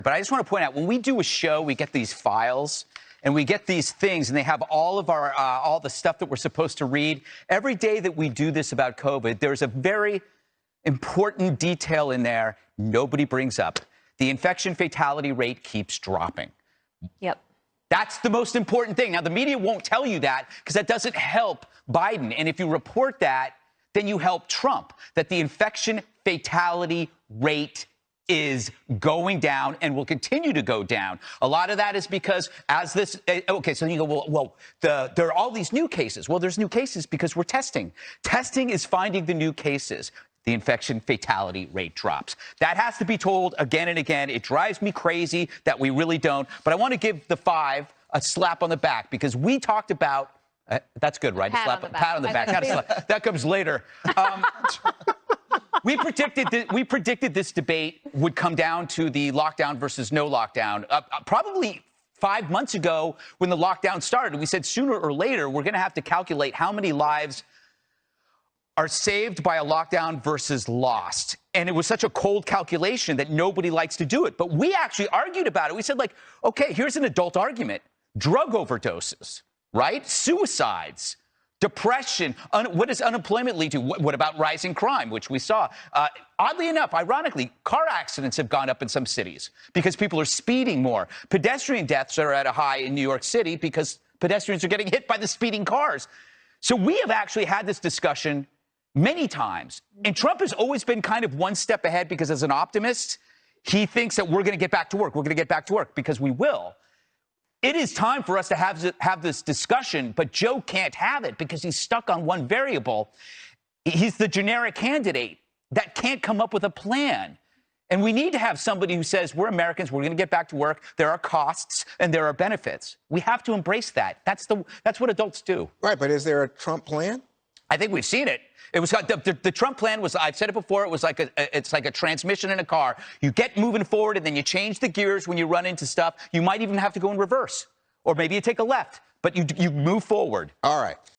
But I just want to point out, when we do a show, we get these files and we get these things, and they have all of our all the stuff that we're supposed to read. Every day that we do this about COVID, there's a very important detail in there nobody brings up. The infection fatality rate keeps dropping. Yep. That's the most important thing. Now, the media won't tell you that because that doesn't help Biden. And if you report that, then you help Trump, that the infection fatality rate is going down and will continue to go down. A lot of that is because as this, okay, so you go, well, there are all these new cases. Well, there's new cases because we're testing. Testing is finding the new cases. The infection fatality rate drops. That has to be told again and again. It drives me crazy that we really don't. But I want to give the 5 a slap on the back because we talked about, that's good, right? Pat on the back. Not a slap. That comes later. We predicted this debate would come down to the lockdown versus no lockdown. Probably 5 months ago when the lockdown started, we said sooner or later we're going to have to calculate how many lives are saved by a lockdown versus lost. And it was such a cold calculation that nobody likes to do it. But we actually argued about it. We said, like, okay, here's an adult argument. Drug overdoses, right? Suicides. Depression. What does unemployment lead to? What about rising crime, which we saw? Oddly enough, ironically, car accidents have gone up in some cities because people are speeding more. Pedestrian deaths are at a high in New York City because pedestrians are getting hit by the speeding cars. So we have actually had this discussion many times. And Trump has always been kind of one step ahead because as an optimist, he thinks that we're going to get back to work. We're going to get back to work because we will. It is time for us to have this discussion, but Joe can't have it because he's stuck on one variable. He's the generic candidate that can't come up with a plan. And we need to have somebody who says, we're Americans, we're going to get back to work. There are costs and there are benefits. We have to embrace that. That's what adults do. Right, but is there a Trump plan? I think we've seen it. It was the Trump plan was, I've said it before, it was like it's like a transmission in a car. You get moving forward and then you change the gears when you run into stuff. You might even have to go in reverse or maybe you take a left, but you move forward. All right.